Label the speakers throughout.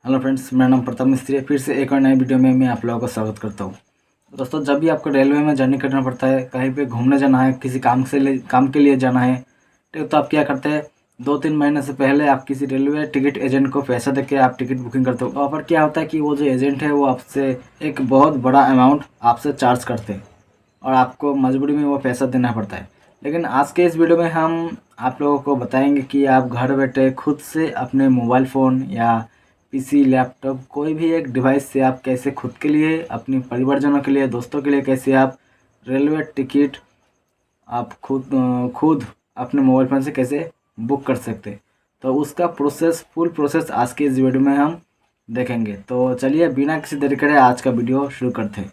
Speaker 1: Hello friends, मेरा नाम प्रताप मिस्त्री है। फिर से एक और नई वीडियो में मैं आप लोगों का स्वागत करता हूँ। दोस्तों, जब भी आपको रेलवे में जर्नी करना पड़ता है, कहीं पे घूमने जाना है, किसी काम के लिए जाना है, तो आप क्या करते हैं, 2-3 महीने से पहले आप किसी रेलवे टिकट एजेंट को पैसा देके आप टिकट बुकिंग करते हो। वहाँ पर क्या होता है कि वो जो एजेंट है वो आपसे एक बहुत बड़ा अमाउंट आपसे चार्ज करते हैं और आपको मजबूरी में वो पैसा देना पड़ता है। लेकिन आज के इस वीडियो में हम आप लोगों को बताएंगे कि आप घर बैठे खुद से अपने मोबाइल फ़ोन या पीसी, लैपटॉप, कोई भी एक डिवाइस से आप कैसे खुद के लिए, अपने परिवारजनों के लिए, दोस्तों के लिए कैसे आप रेलवे टिकट आप खुद अपने मोबाइल फ़ोन से कैसे बुक कर सकते हैं। तो उसका फुल प्रोसेस आज के इस वीडियो में हम देखेंगे। तो चलिए बिना किसी देरी करे आज का वीडियो शुरू करते हैं।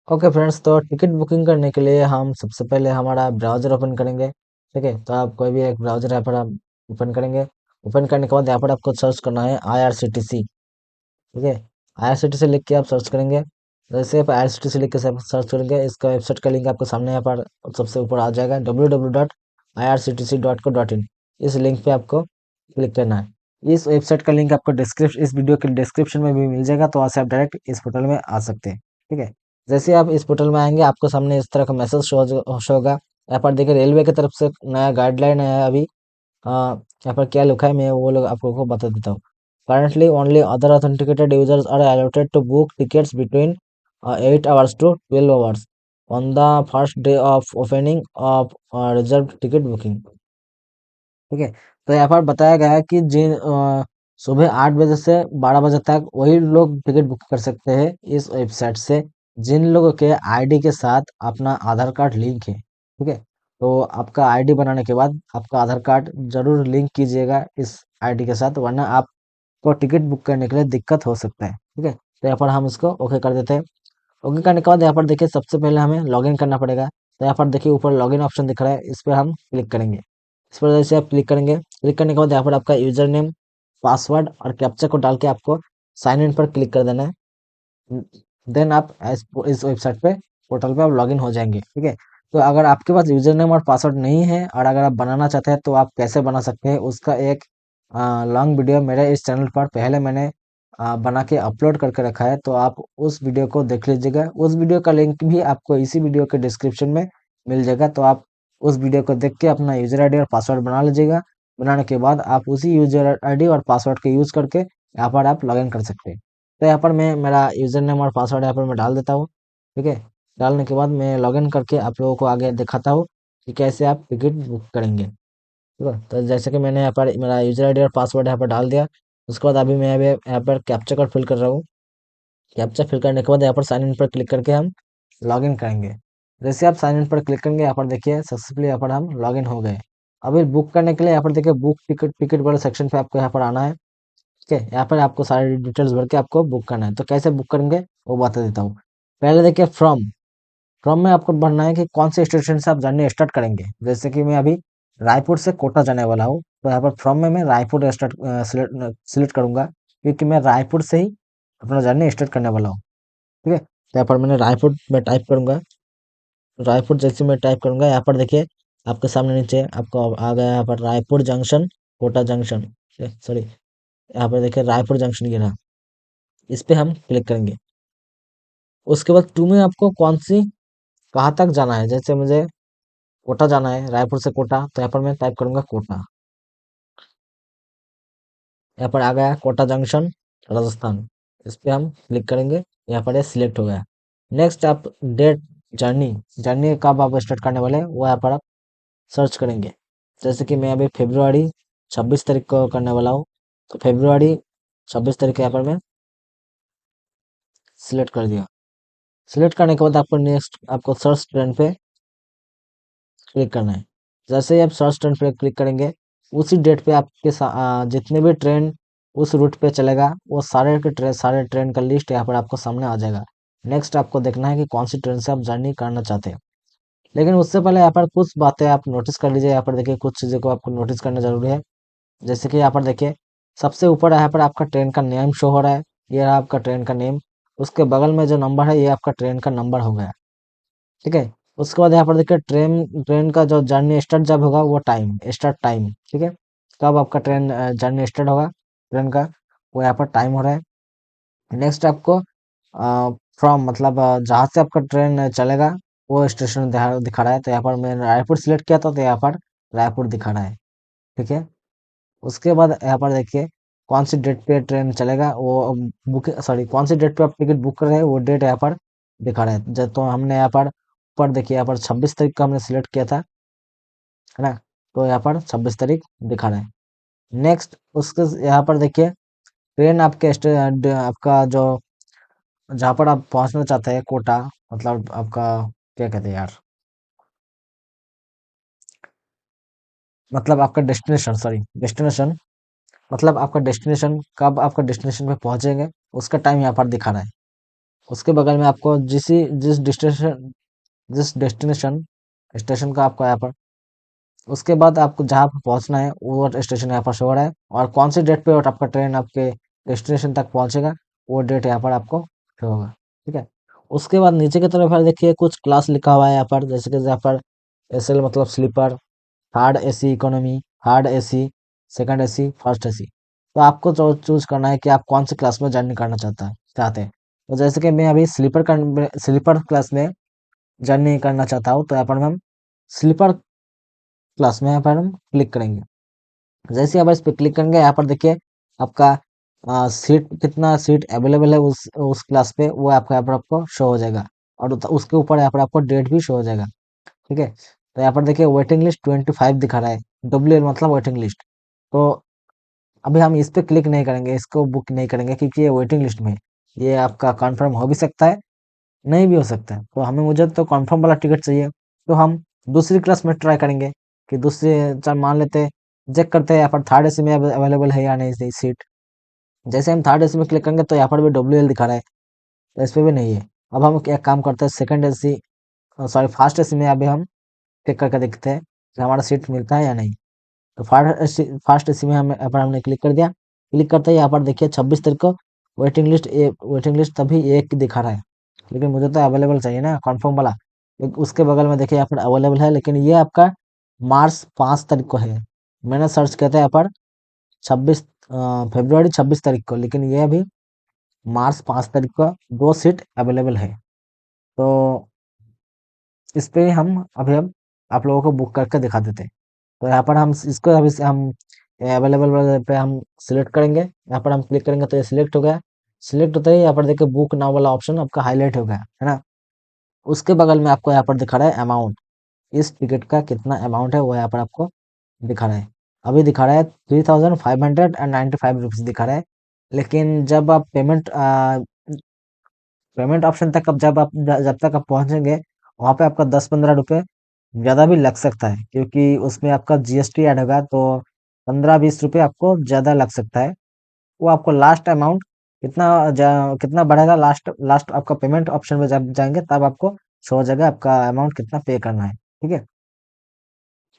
Speaker 2: ओके फ्रेंड्स, तो टिकट बुकिंग करने के लिए हम सबसे पहले हमारा ब्राउज़र ओपन करेंगे। ठीक है, तो आप कोई भी एक ब्राउज़र यहाँ पर आप ओपन करेंगे। ओपन करने के बाद यहाँ पर आपको सर्च करना है IRCTC। ठीक है, IRCTC लिख के आप सर्च करेंगे। जैसे आप IRCTC लिख के सर्च करेंगे, इसका वेबसाइट का लिंक आपको सामने यहाँ पर सबसे ऊपर आ जाएगा, www.irctc.co.in। इस लिंक पे आपको क्लिक करना है। इस वेबसाइट का लिंक आपको इस वीडियो के डिस्क्रिप्शन में भी मिल जाएगा, तो वहाँ से आप डायरेक्ट इस पोर्टल में आ सकते हैं। ठीक है, जैसे ही आप इस पोर्टल में आएंगे, आपको सामने इस तरह का मैसेज शो होगा। यहाँ पर देखिए, रेलवे की तरफ से नया गाइडलाइन है अभी। यहाँ पर क्या लिखा है, मैं वो लोग आपको को बता देता हूँ। Currently only other authenticated users are allotted to book tickets between 8 hours to 12 hours on the first day of opening of reserved ticket booking। ठीक है, तो यहाँ पर बताया गया है कि सुबह 8 बजे से 12 बजे तक वही लोग टिकट बुक कर सकते हैं इस वेबसाइट से, जिन लोगों के आईडी के साथ अपना आधार कार्ड लिंक है। ठीक है, तो आपका आईडी बनाने के बाद आपका आधार कार्ड जरूर लिंक कीजिएगा इस आईडी के साथ, वरना आपको टिकट बुक करने के लिए दिक्कत हो सकता है। ठीक है, तो यहाँ पर हम इसको ओके कर देते हैं। ओके करने के बाद यहाँ पर देखिए, सबसे पहले हमें लॉगिन करना पड़ेगा। तो यहाँ पर देखिए ऊपर लॉगिन ऑप्शन दिख रहा है, इस पर हम क्लिक करेंगे। इस पर जैसे आप क्लिक करेंगे, क्लिक करने के बाद यहाँ पर आपका यूजर नेम, पासवर्ड और कैप्चा को डाल के आपको साइन इन पर क्लिक कर देना है। देन आप इस वेबसाइट पे, पोर्टल पे आप लॉगिन हो जाएंगे। ठीक है, तो अगर आपके पास यूजर नेम और पासवर्ड नहीं है और अगर आप बनाना चाहते हैं, तो आप कैसे बना सकते हैं उसका एक लॉन्ग वीडियो मेरे इस चैनल पर पहले मैंने बना के अपलोड करके रखा है, तो आप उस वीडियो को देख लीजिएगा। उस वीडियो का लिंक भी आपको इसी वीडियो के डिस्क्रिप्शन में मिल जाएगा, तो आप उस वीडियो को देख के अपना यूजर आईडी और पासवर्ड बना लीजिएगा। बनाने के बाद आप उसी यूजर आईडी और पासवर्ड के यूज करके यहाँ पर आप लॉगिन कर सकते हैं। तो यहाँ पर मैं मेरा यूजर नेम और पासवर्ड यहाँ पर मैं डाल देता हूँ। ठीक है, डालने के बाद मैं लॉगिन करके आप लोगों को आगे दिखाता हूँ कि कैसे आप टिकट बुक करेंगे। ठीक है, तो जैसे कि मैंने यहाँ पर मेरा यूजर आईडी और पासवर्ड यहाँ पर डाल दिया। उसके बाद अभी मैं अभी यहाँ पर कैप्चा कोड फिल कर रहा हूँ। कैप्चा फिल करने के बाद यहाँ पर साइन इन पर क्लिक करके हम लॉगिन करेंगे। जैसे आप साइन इन पर क्लिक करेंगे, यहाँ पर देखिए सक्सेसफुली यहाँ पर हम लॉगिन हो गए। अभी बुक करने के लिए यहाँ पर देखिए बुक टिकट टिकट वाले सेक्शन पे आपको यहाँ पर आना है। ठीक है, यहाँ पर आपको सारी डिटेल्स भर के आपको बुक करना है। तो कैसे बुक करेंगे वो बता देता हूँ। पहले देखिए फ्रॉम फ्रॉम में आपको भरना है कि कौन से स्टेशन से आप जर्नी स्टार्ट करेंगे। जैसे कि मैं अभी रायपुर से कोटा जाने वाला हूँ, तो यहाँ पर फ्रॉम में मैं रायपुर सिलेक्ट करूंगा, क्योंकि मैं रायपुर से ही अपना जर्नी स्टार्ट करने वाला हूँ। ठीक है, तो यहाँ पर मैंने रायपुर में टाइप करूंगा। रायपुर जैसे मैं टाइप करूंगा, यहाँ पर देखिए आपके सामने नीचे आपको आ गया यहाँ पर Raipur junction, Kota junction, sorry, यहाँ पर देखिए रायपुर जंक्शन गिरा। इस पे हम क्लिक करेंगे। उसके बाद टू में आपको कौन सी कहाँ तक जाना है। जैसे मुझे कोटा जाना है, रायपुर से कोटा, तो यहाँ पर मैं टाइप करूंगा कोटा। यहाँ पर आ गया कोटा जंक्शन, राजस्थान। इस पे हम क्लिक करेंगे, यहाँ पर ये सिलेक्ट हो गया। नेक्स्ट आप डेट, जर्नी जर्नी कब आप स्टार्ट करने वाले हैं वो यहाँ पर आप सर्च करेंगे। जैसे कि मैं अभी फरवरी 26 तारीख को करने वाला हूँ, तो फरवरी 26 तारीख यहाँ पर मैं सिलेक्ट कर दिया। सिलेक्ट करने के बाद आपको नेक्स्ट आपको सर्च ट्रेन पे क्लिक करना है। जैसे ही आप सर्च ट्रेन पे क्लिक करेंगे, उसी डेट पे आपके जितने भी ट्रेन उस रूट पे चलेगा, वो सारे ट्रेन का लिस्ट यहाँ पर आपको सामने आ जाएगा। नेक्स्ट आपको देखना है कि कौन सी ट्रेन से आप जर्नी करना चाहते हैं। लेकिन उससे पहले यहाँ पर कुछ बातें आप नोटिस कर लीजिए। यहाँ पर देखिए कुछ चीज़ों को आपको नोटिस करना जरूरी है। जैसे कि यहाँ पर देखिए सबसे ऊपर यहाँ पर आपका ट्रेन का नेम शो हो रहा है, ये रहा आपका ट्रेन का नेम। उसके बगल में जो नंबर है, ये आपका ट्रेन का नंबर हो गया। ठीक है, उसके बाद यहाँ पर देखिए ट्रेन ट्रेन का जो जर्नी स्टार्ट जब होगा वो टाइम स्टार्ट टाइम, ठीक है, कब आपका ट्रेन जर्नी स्टार्ट होगा ट्रेन का, वो यहाँ पर टाइम हो रहा है। नेक्स्ट आपको फ्रॉम मतलब जहाँ से आपका ट्रेन चलेगा वो स्टेशन दिखा रहा है। तो यहाँ पर मैंने रायपुर सिलेक्ट किया था तो यहाँ पर रायपुर दिखा रहा है, ठीक है। उसके बाद यहाँ पर देखिए कौन सी डेट पे ट्रेन चलेगा वो बुक सॉरी कौन सी डेट पे आप टिकट बुक कर रहे हैं वो डेट यहाँ पर दिखा रहा है। जब तो हमने यहाँ पर ऊपर देखिए यहाँ पर 26 तारीख का हमने सिलेक्ट किया था, है ना, तो यहाँ पर 26 तारीख दिखा रहा है। नेक्स्ट उसके यहाँ पर देखिए ट्रेन आपके आपका जो जहाँ पर आप पहुँचना चाहते हैं कोटा, मतलब आपका क्या कहते हैं यार, मतलब आपका डेस्टिनेशन, सॉरी डेस्टिनेशन, मतलब आपका डेस्टिनेशन कब आपका डेस्टिनेशन पे पहुंचेंगे उसका टाइम यहाँ पर दिखा रहा है। उसके बगल में आपको जिस डेस्टिनेशन स्टेशन का आपको यहाँ पर, उसके बाद आपको जहाँ पर पहुंचना है वो स्टेशन यहाँ पर शो हो रहा है, और कौन सी डेट पे और आपका ट्रेन आपके डेस्टिनेशन तक पहुंचेगा वो डेट यहाँ पर आपको शो होगा, ठीक है। उसके बाद नीचे की तरफ यार देखिए कुछ क्लास लिखा हुआ है यहाँ पर, जैसे कि यहाँ पर एसएल मतलब sleeper, third AC economy, third AC, second AC, first AC. तो आपको चूज करना है कि आप कौन सी क्लास में जर्नी करना चाहते हैं। तो जैसे कि मैं अभी स्लीपर क्लास में जर्नी करना चाहता हूँ, तो यहाँ पर हम स्लीपर क्लास में यहाँ पर हम क्लिक करेंगे। जैसे आप इस पे क्लिक करेंगे यहाँ पर देखिए आपका सीट कितना सीट अवेलेबल है उस क्लास पे वो आपका यहाँ पर आपको शो हो जाएगा, और उसके ऊपर यहाँ पर आपको डेट भी शो हो जाएगा, ठीक है। तो यहाँ पर देखिए वेटिंग लिस्ट 25 दिखा रहा है, WL मतलब वेटिंग लिस्ट। तो अभी हम इस पे क्लिक नहीं करेंगे, इसको बुक नहीं करेंगे क्योंकि ये वेटिंग लिस्ट में है। ये आपका कंफर्म हो भी सकता है, नहीं भी हो सकता है। तो मुझे तो कंफर्म वाला टिकट चाहिए, तो हम दूसरी क्लास में ट्राई करेंगे कि दूसरे चल मान लेते हैं, चेक करते हैं यहाँ पर थर्ड एसी में अवेलेबल है या नहीं सीट। जैसे हम थर्ड एसी में क्लिक करेंगे तो यहाँ पर भी WL दिखा रहा है, तो इस पे भी नहीं है। अब हम एक काम करते हैं second AC sorry first AC में अभी हम चेक करके देखते हैं कि हमारा सीट मिलता है या नहीं। तो फर्स्ट एसी में हम यहाँ पर हमने क्लिक कर दिया। क्लिक करते ही यहाँ पर देखिए 26 तारीख को वेटिंग लिस्ट तभी एक दिखा रहा है, लेकिन मुझे तो अवेलेबल चाहिए ना कंफर्म वाला। उसके बगल में देखिए यहाँ पर अवेलेबल है, लेकिन ये आपका मार्च 5 तारीख को है। मैंने सर्च किया था यहाँ पर 26 फरवरी 26 तारीख को, लेकिन ये अभी मार्च 5 तारीख को 2 सीट अवेलेबल है। तो इस पे हम आप लोगों को बुक करके दिखा देते हैं। तो यहाँ पर हम इसको अभी से हम अवेलेबल वाले पे हम सिलेक्ट करेंगे, यहाँ पर हम क्लिक करेंगे तो ये सिलेक्ट हो गया। सिलेक्ट होता ही यहाँ पर देखिए बुक नाउ वाला ऑप्शन आपका हाईलाइट हो गया, है ना। उसके बगल में आपको यहाँ पर दिखा रहा है अमाउंट, इस टिकट का कितना अमाउंट है वो यहाँ पर आपको दिखा रहा है। अभी दिखा रहा है 3595 रुपीज दिखा रहा है। लेकिन जब आप पेमेंट ऑप्शन तक अब जब तक आप पहुंचेंगे वहां पे आपका 10-15 रुपए ज्यादा भी लग सकता है, क्योंकि उसमें आपका GST ऐड होगा, तो 15-20 रुपए आपको ज्यादा लग सकता है। वो आपको लास्ट अमाउंट कितना बढ़ेगा, लास्ट लास्ट आपका पेमेंट ऑप्शन में जब जाएंगे तब आपको शो हो जाएगा आपका अमाउंट कितना पे करना है, ठीक है।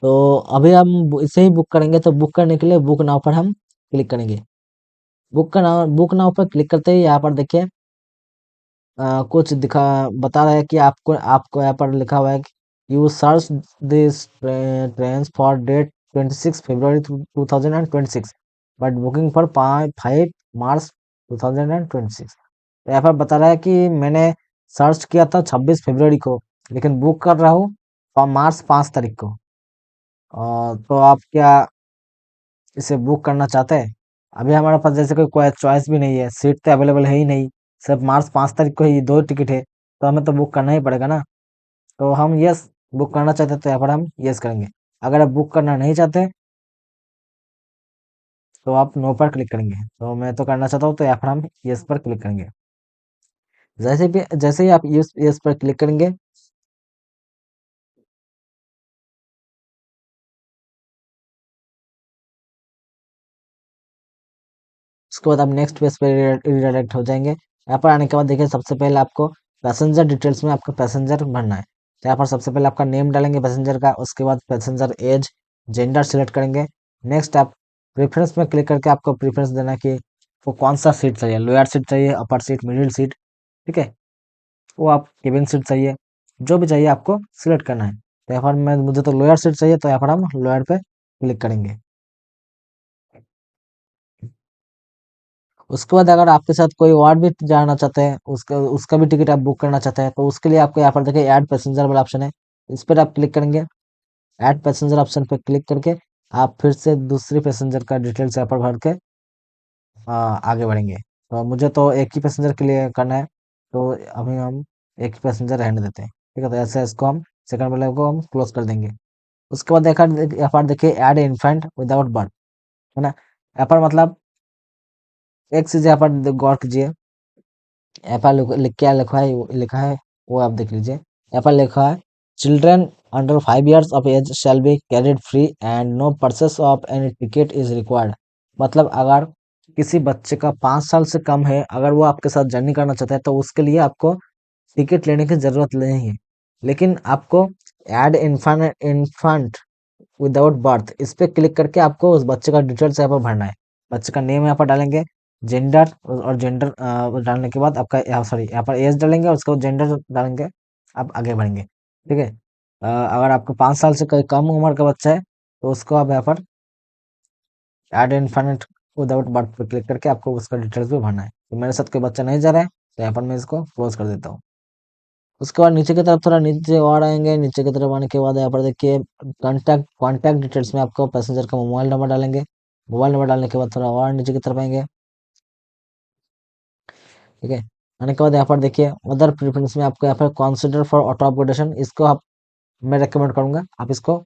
Speaker 2: तो अभी हम इसे ही बुक करेंगे, तो बुक करने के लिए बुक नाउ पर हम क्लिक करेंगे। बुक नाउ पर क्लिक करते ही यहाँ पर देखिए कुछ दिखा बता रहा है कि आपको आपको यहाँ पर लिखा हुआ है कि you search this train for date 26 February 2026 but booking for 5 March 2026। तो यहाँ पर बता रहा है कि मैंने सर्च किया था 26 फरवरी को, लेकिन बुक कर रहा हूँ मार्च 5 तारीख को। तो आप क्या इसे बुक करना चाहते हैं? अभी हमारे पास जैसे कोई चॉइस भी नहीं है, सीट तो अवेलेबल है ही नहीं, सिर्फ मार्च 5 तारीख को ही 2 टिकट है, तो हमें तो बुक करना ही पड़ेगा ना। तो हम यस बुक करना चाहते हैं तो यहाँ पर हम यस करेंगे। अगर आप बुक करना नहीं चाहते तो आप नो पर क्लिक करेंगे। तो मैं तो करना चाहता हूँ तो यहाँ पर हम यस पर क्लिक करेंगे। जैसे ही आप यस यस पर क्लिक करेंगे, उसके बाद आप नेक्स्ट पेज पे रिडायरेक्ट हो जाएंगे। यहाँ पर आने के बाद देखिए सबसे पहले आपको पैसेंजर डिटेल्स में आपका पैसेंजर भरना है। तो यहाँ पर सबसे पहले आपका नेम डालेंगे पैसेंजर का, उसके बाद पैसेंजर एज, जेंडर सिलेक्ट करेंगे। नेक्स्ट आप प्रेफरेंस में क्लिक करके आपको प्रेफरेंस देना है कि वो कौन सा सीट चाहिए, लोअर सीट चाहिए, अपर सीट, मिडिल सीट, ठीक है, वो आप केबिन सीट चाहिए। जो भी चाहिए आपको सिलेक्ट करना है। तो यहाँ पर मैं मुझे तो लोअर सीट चाहिए, तो यहाँ पर हम लोअर पे क्लिक करेंगे। उसके बाद अगर आपके साथ कोई और भी जाना चाहते हैं, उसका उसका भी टिकट आप बुक करना चाहते हैं, तो उसके लिए आपको यहाँ पर देखिए ऐड पैसेंजर वाला ऑप्शन है, इस पर आप क्लिक करेंगे। ऐड पैसेंजर ऑप्शन पर क्लिक करके आप फिर से दूसरी पैसेंजर का डिटेल्स यहाँ पर भर के आगे बढ़ेंगे। तो मुझे तो एक ही पैसेंजर के लिए करना है, तो अभी हम एक ही पैसेंजर रहने देते हैं, ठीक है। तो ऐसे इसको हम सेकंड वाले को हम क्लोज कर देंगे। उसके बाद देखा यहाँ पर देखिए ऐड इन्फेंट विदाउट बर्थ, है ना। यहाँ पर मतलब एक चीज यहाँ पर गौर कीजिए, यहाँ पर क्या लिखा है वो आप देख लीजिए। यहाँ पर लिखा है children under 5 years of age shall be carried free and no purchase of any ticket is required. मतलब अगर किसी बच्चे का 5 साल से कम है, अगर वो आपके साथ जर्नी करना चाहता है, तो उसके लिए आपको टिकट लेने की जरूरत नहीं है। लेकिन आपको ऐड इन्फेंट विदाउट बर्थ इस पे क्लिक करके आपको उस बच्चे का डिटेल्स यहाँ पर भरना है। बच्चे का नेम यहाँ पर डालेंगे, जेंडर, और जेंडर डालने के बाद आपका सॉरी यहाँ पर एज डालेंगे और उसके बाद जेंडर डालेंगे, आप आगे बढ़ेंगे, ठीक है। अगर आपको 5 साल से कोई कम उम्र का बच्चा है, तो उसको आप यहाँ पर ऐड इन्फाइनाइट विदाउट बर्थ पे क्लिक करके आपको उसका डिटेल्स भी भरना है। तो मेरे साथ कोई बच्चा नहीं जा रहा है, तो यहाँ पर मैं इसको क्लोज कर देता हूँ। उसके बाद नीचे की तरफ थोड़ा नीचे और आएंगे, नीचे की तरफ आने के बाद यहाँ पर देखिए कॉन्टैक्ट कॉन्टैक्ट डिटेल्स में आपको पैसेंजर का मोबाइल नंबर डालेंगे। मोबाइल नंबर डालने के बाद थोड़ा और नीचे की तरफ आएंगे, ठीक है। आने के बाद यहाँ पर देखिए अदर प्रेफरेंस में आपको यहाँ पर कंसिडर फॉर ऑटो अपग्रेडेशन, इसको आप मैं रेकमेंड करूंगा आप इसको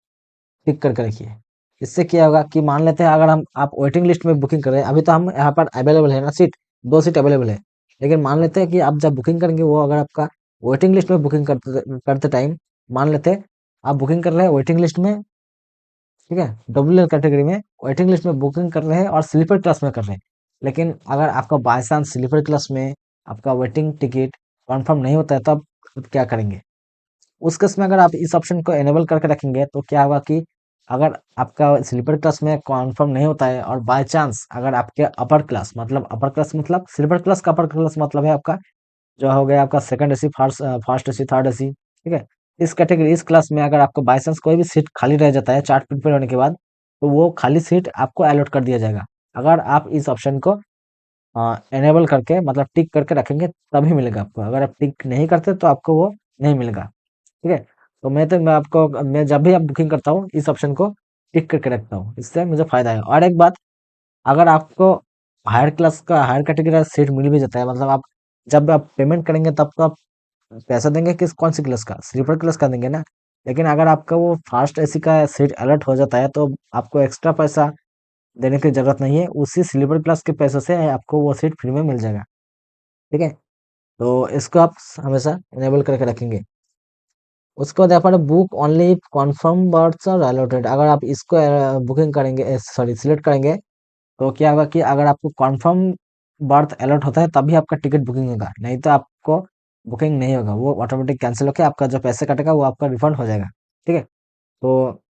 Speaker 2: टिक करके रखिए। इससे क्या होगा कि मान लेते हैं अगर हम आप वेटिंग लिस्ट में बुकिंग कर रहे हैं, अभी तो हम यहाँ पर अवेलेबल है ना सीट, 2 सीट अवेलेबल है। लेकिन मान लेते हैं कि आप जब बुकिंग करेंगे, वो अगर आपका वेटिंग लिस्ट में बुकिंग करते करते टाइम, मान लेते हैं आप बुकिंग कर रहे हैं वेटिंग लिस्ट में, ठीक है, डब्ल्यू कैटेगरी में वेटिंग लिस्ट में बुकिंग कर रहे हैं और स्लीपर क्लास में कर रहे हैं। लेकिन अगर आपका बाय चांस स्लीपर क्लास में आपका वेटिंग टिकट कंफर्म नहीं होता है, तब आप क्या करेंगे? उस केस में अगर आप इस ऑप्शन को एनेबल करके रखेंगे, तो क्या होगा कि अगर आपका स्लीपर क्लास में कन्फर्म नहीं होता है और बाय चांस अगर आपके अपर क्लास मतलब स्लीपर क्लास का अपर क्लास मतलब है आपका जो हो गया आपका second AC, first AC, third AC, ठीक है। इस कैटेगरी इस क्लास में अगर आपको बाय चांस कोई भी सीट खाली रह जाता है चार्ट प्रिपेयर होने के बाद, तो वो खाली सीट आपको अलॉट कर दिया जाएगा। अगर आप इस ऑप्शन को एनेबल करके मतलब टिक करके रखेंगे, तभी मिलेगा आपको। अगर आप टिक नहीं करते तो आपको वो नहीं मिलेगा, ठीक है। तो मैं जब भी आप बुकिंग करता हूँ, इस ऑप्शन को टिक करके रखता हूँ, इससे मुझे फायदा है। और एक बात, अगर आपको हायर कैटेगरी का सीट मिल भी जाता है, मतलब आप जब आप पेमेंट करेंगे तब तो आप पैसा देंगे किस कौन सी क्लास का, स्लीपर क्लास का देंगे ना। लेकिन अगर आपका वो फर्स्ट एसी का सीट अलर्ट हो जाता है, तो आपको एक्स्ट्रा पैसा देने की जरूरत नहीं है, उसी स्लीपर क्लास के पैसे से आपको वो सीट फ्री में मिल जाएगा, ठीक है। तो इसको आप हमेशा इनेबल करके रखेंगे। उसके बाद यहाँ पर book only confirm berths are allotted, अगर आप इसको बुकिंग करेंगे, सॉरी सिलेक्ट करेंगे, तो क्या होगा कि अगर आपको कन्फर्म बर्थ अलॉट होता है तभी आपका टिकट बुकिंग होगा, नहीं तो आपको बुकिंग नहीं होगा, वो ऑटोमेटिक कैंसिल होकर आपका जो पैसे कटेगा वो आपका रिफंड हो जाएगा, ठीक है। तो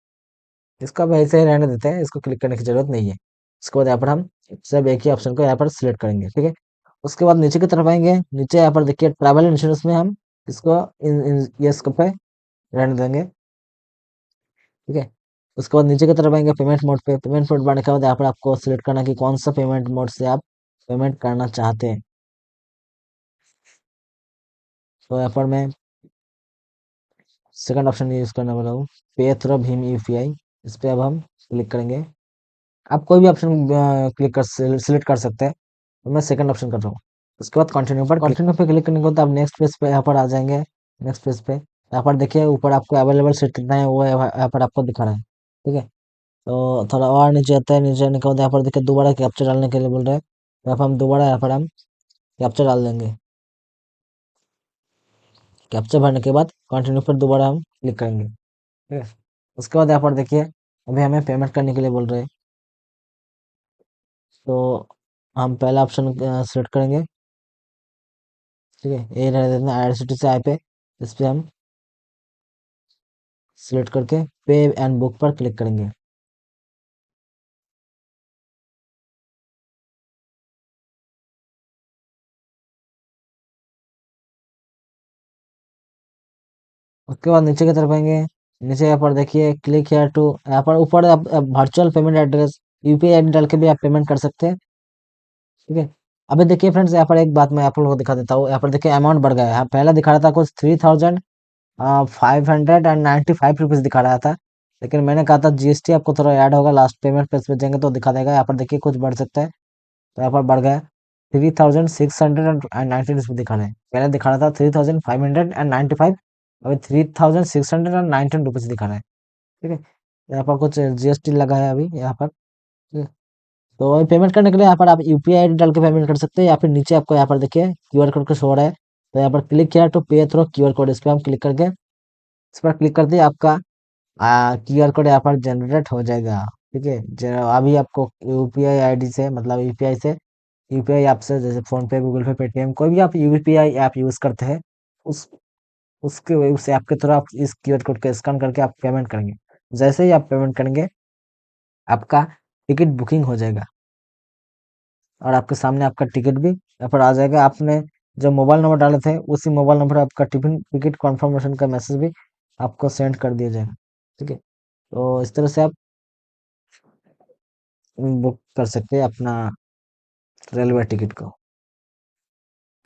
Speaker 2: इसको अब ऐसे ही रहने देते हैं, इसको क्लिक करने की जरूरत नहीं है। उसके बाद यहाँ पर हम सब एक ही ऑप्शन को यहाँ पर सिलेक्ट करेंगे, ठीक है। उसके बाद नीचे की तरफ आएंगे, नीचे यहाँ पर देखिए ट्रैवल इंश्योरेंस में हम इसको यस पे रहने देंगे, ठीक है। उसके बाद नीचे की तरफ आएंगे पेमेंट मोड पे, पेमेंट मोड बढ़ने के बाद यहाँ पर आपको सिलेक्ट करना है कि कौन सा पेमेंट मोड से आप पेमेंट करना चाहते हैं। तो यहाँ पर मैं सेकंड ऑप्शन यूज करने वाला हूँ, पे थ्रू भीम यूपीआई, इस पे अब हम क्लिक करेंगे। आप कोई भी ऑप्शन क्लिक कर सिलेक्ट कर सकते हैं, तो मैं सेकंड ऑप्शन कर रहा हूँ। उसके बाद कंटिन्यू पे क्लिक करने के बाद आप नेक्स्ट पेज पे यहाँ पर आ जाएंगे। नेक्स्ट पेज पे यहाँ पर देखिए ऊपर आपको अवेलेबल सीट कितना है वो यहाँ पर आपको दिखा रहा है, ठीक है। तो थोड़ा और नीचे आता है, नीचे आने के बाद यहाँ पर देखिए दोबारा कैप्चर डालने के लिए बोल रहे हैं, तो यहाँ पर हम कैप्चर डाल देंगे। कैप्चर भरने के बाद कंटिन्यू पर दोबारा हम क्लिक करेंगे, ठीक है। उसके बाद यहाँ पर देखिए अभी हमें पेमेंट करने के लिए बोल रहे हैं, तो हम पहला ऑप्शन सेलेक्ट करेंगे, ठीक है। ये रहने देते हैं आईआरसीटी से आई पे, इस पे हम सिलेक्ट करके पे एंड बुक पर क्लिक करेंगे। उसके बाद नीचे की तरफ आएँगे, नीचे यहाँ पर देखिए क्लिक हियर टू, यहाँ पर ऊपर आप virtual payment address, UPI ID डाल के भी आप पेमेंट कर सकते हैं, ठीक है। अभी देखिए फ्रेंड्स, यहाँ पर एक बात मैं आप लोगों को दिखा देता हूँ, यहाँ पर देखिए अमाउंट बढ़ गया है। पहले दिखा रहा था कुछ 3595 रुपीज़ दिखा रहा था, लेकिन मैंने कहा था जीएसटी आपको थोड़ा ऐड होगा, लास्ट पेमेंट पेज पे जाएँगे तो दिखा देगा। यहाँ पर देखिए कुछ बढ़ सकता है, तो यहाँ पर बढ़ गया है, 3690 दिखा रहे हैं। पहले दिखा रहा था 3595, अभी 3619 रुपीज़ दिखा रहा है, ठीक है। यहाँ पर कुछ जीएसटी लगा है अभी यहाँ पर, ठीक है। तो अभी पेमेंट करने के लिए यहाँ पर आप यूपीआई आईडी डाल के पेमेंट कर सकते हैं, या फिर नीचे आपको यहाँ पर देखिए क्यूआर कोड का शो हो रहा है, तो यहाँ पर क्लिक किया टू पे थ्रू क्यूआर कोड, इस पर हम क्लिक करके, इस पर क्लिक करते ही आपका क्यूआर कोड यहाँ पर जनरेट हो जाएगा, ठीक है। अभी आपको यूपीआई आईडी से, मतलब यूपीआई से, यूपीआई ऐप से, जैसे फोन पे, गूगल पे, पेटीएम, कोई भी आप यूपीआई ऐप यूज करते हैं, उस उस ऐप के थ्रू आप इस क्यूआर कोड को स्कैन करके आप पेमेंट करेंगे। जैसे ही आप पेमेंट करेंगे, आपका टिकट बुकिंग हो जाएगा और आपके सामने आपका टिकट भी यहाँ पर आ जाएगा। आपने जो मोबाइल नंबर डाले थे, उसी मोबाइल नंबर पर आपका टिकट कन्फर्मेशन का मैसेज भी आपको सेंड कर दिया जाएगा, ठीक है। तो इस तरह से आप बुक कर सकते हैं अपना रेलवे टिकट को।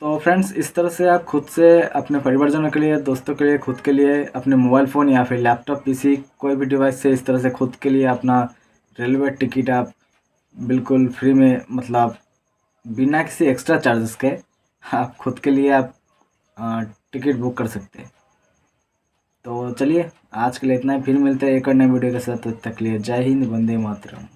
Speaker 1: तो फ्रेंड्स, इस तरह से आप खुद से अपने परिवारजनों के लिए, दोस्तों के लिए, खुद के लिए अपने मोबाइल फ़ोन या फिर लैपटॉप, पीसी, कोई भी डिवाइस से इस तरह से खुद के लिए अपना रेलवे टिकट आप बिल्कुल फ्री में, मतलब बिना किसी एक्स्ट्रा चार्जेस के आप खुद के लिए आप टिकट बुक कर सकते हैं। तो चलिए, आज के लिए इतना ही, फिर मिलते हैं एक और नए वीडियो के साथ। तब तक के लिए जय हिंद, वंदे मातरम।